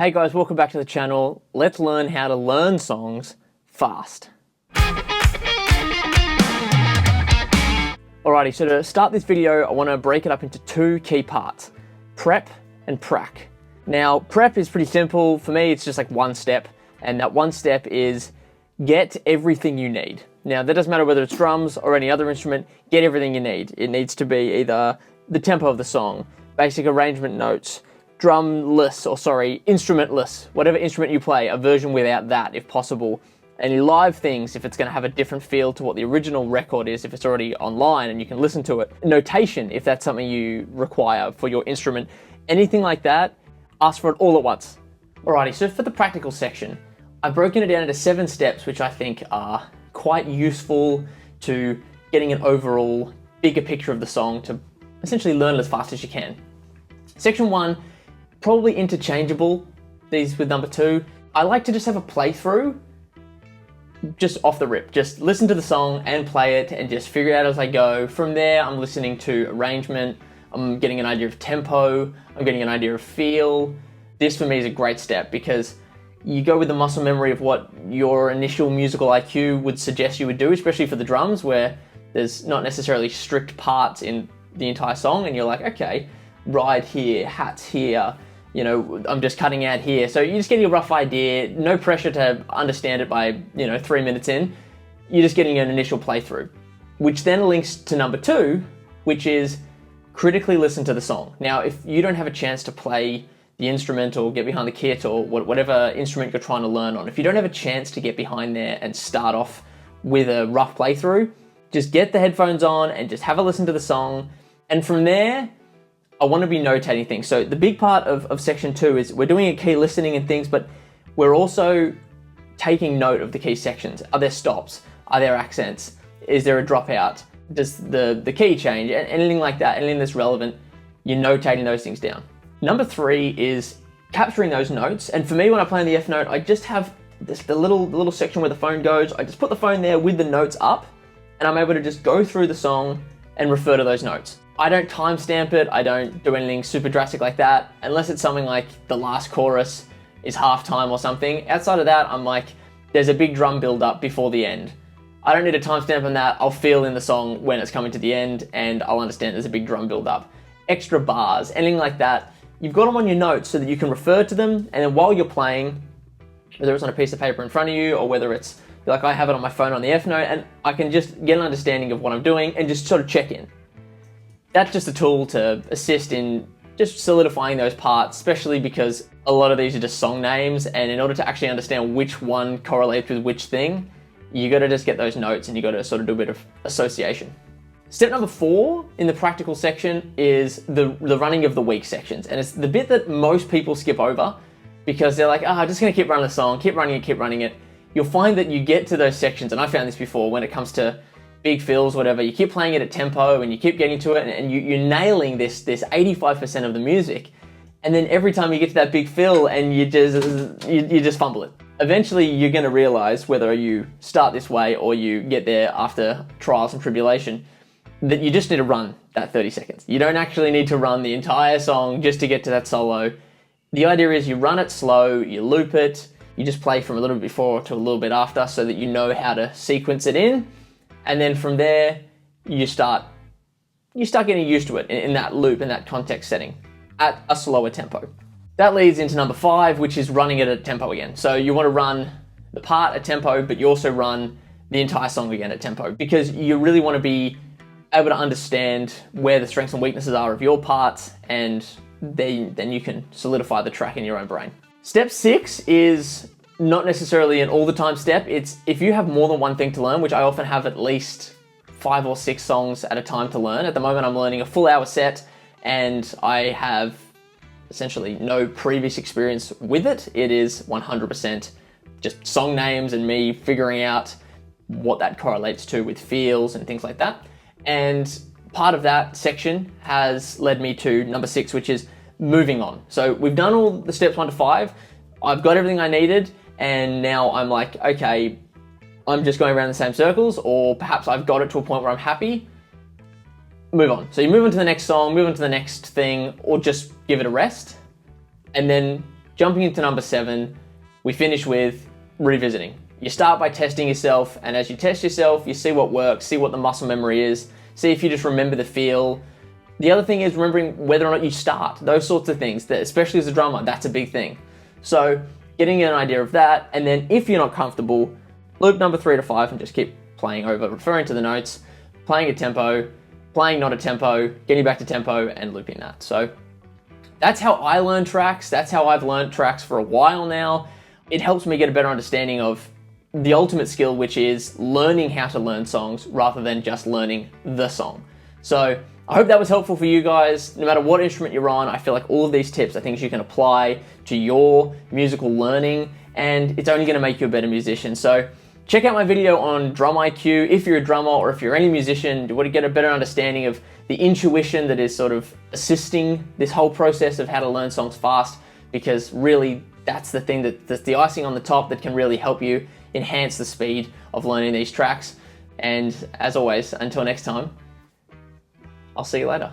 Hey guys, welcome back to the channel. Let's learn how to learn songs fast. Alrighty, so to start this video, I want to break it up into two key parts, prep and prac. Now, prep is pretty simple. For me, it's just like one step, and that one step is get everything you need. Now, that doesn't matter whether it's drums or any other instrument, get everything you need. It needs to be either the tempo of the song, basic arrangement notes, instrumentless, whatever instrument you play, a version without that if possible. Any live things, if it's going to have a different feel to what the original record is, if it's already online and you can listen to it. Notation, if that's something you require for your instrument. Anything like that, ask for it all at once. Alrighty, so for the practical section, I've broken it down into 7 steps, which I think are quite useful to getting an overall bigger picture of the song to essentially learn it as fast as you can. Section 1, probably interchangeable, these with number 2. I like to just have a playthrough, just off the rip. Just listen to the song and play it and just figure it out as I go. From there, I'm listening to arrangement, I'm getting an idea of tempo, I'm getting an idea of feel. This for me is a great step because you go with the muscle memory of what your initial musical IQ would suggest you would do, especially for the drums where there's not necessarily strict parts in the entire song and you're like, okay, ride here, hats here, you know, I'm just cutting out here. So you're just getting a rough idea, no pressure to understand it by, 3 minutes in. You're just getting an initial playthrough, which then links to number 2, which is critically listen to the song. Now, if you don't have a chance to play the instrument or get behind the kit or whatever instrument you're trying to learn on, if you don't have a chance to get behind there and start off with a rough playthrough, just get the headphones on and just have a listen to the song. And from there, I want to be notating things. So the big part of section 2 is we're doing a key listening and things, but we're also taking note of the key sections. Are there stops? Are there accents? Is there a dropout? Does the key change? Anything like that, anything that's relevant, you're notating those things down. Number 3 is capturing those notes. And for me, when I play on the F note, I just have the little section where the phone goes. I just put the phone there with the notes up, and I'm able to just go through the song and refer to those notes. I don't timestamp it, I don't do anything super drastic like that, unless it's something like the last chorus is halftime or something. Outside of that, I'm like, there's a big drum build up before the end. I don't need a timestamp on that, I'll feel in the song when it's coming to the end and I'll understand there's a big drum build up. Extra bars, anything like that, you've got them on your notes so that you can refer to them, and then while you're playing, whether it's on a piece of paper in front of you or whether it's like I have it on my phone on the F note, and I can just get an understanding of what I'm doing and just sort of check in. That's just a tool to assist in just solidifying those parts, especially because a lot of these are just song names, and in order to actually understand which one correlates with which thing, you gotta just get those notes and you gotta sort of do a bit of association. Step number 4 in the practical section is the running of the weak sections, and it's the bit that most people skip over because they're like, I'm just gonna keep running the song, keep running it. You'll find that you get to those sections, and I found this before when it comes to big fills, whatever, you keep playing it at tempo and you keep getting to it and you're nailing this 85% of the music. And then every time you get to that big fill and you just fumble it. Eventually you're gonna realize, whether you start this way or you get there after trials and tribulation, that you just need to run that 30 seconds. You don't actually need to run the entire song just to get to that solo. The idea is you run it slow, you loop it, you just play from a little bit before to a little bit after so that you know how to sequence it in. And then from there, you start getting used to it in that loop, in that context setting, at a slower tempo. That leads into number 5, which is running it at tempo again. So you want to run the part at tempo, but you also run the entire song again at tempo, because you really want to be able to understand where the strengths and weaknesses are of your parts, and then you can solidify the track in your own brain. Step 6 is not necessarily an all the time step. It's if you have more than one thing to learn, which I often have at least 5 or 6 songs at a time to learn. At the moment, I'm learning a full hour set and I have essentially no previous experience with it. It is 100% just song names and me figuring out what that correlates to with feels and things like that. And part of that section has led me to number 6, which is moving on. So we've done all the steps 1 to 5. I've got everything I needed. And now I'm like, okay, I'm just going around the same circles, or perhaps I've got it to a point where I'm happy. Move on. So you move on to the next song, move on to the next thing, or just give it a rest, and then jumping into number 7, we finish with revisiting. You start by testing yourself, and as you test yourself, you see what works, see what the muscle memory is, see if you just remember the feel. The other thing is remembering whether or not you start, those sorts of things, that especially as a drummer, that's a big thing. So getting an idea of that, and then if you're not comfortable, loop number 3 to 5 and just keep playing over, referring to the notes, playing a tempo, playing not a tempo, getting back to tempo, and looping that. So that's how I learn tracks. That's how I've learned tracks for a while now. It helps me get a better understanding of the ultimate skill, which is learning how to learn songs rather than just learning the song. So I hope that was helpful for you guys. No matter what instrument you're on, I feel like all of these tips are things you can apply to your musical learning, and it's only gonna make you a better musician. So check out my video on drum IQ if you're a drummer or if you're any musician. You want to get a better understanding of the intuition that is sort of assisting this whole process of how to learn songs fast, because really that's the thing that's the icing on the top that can really help you enhance the speed of learning these tracks. And as always, until next time, I'll see you later.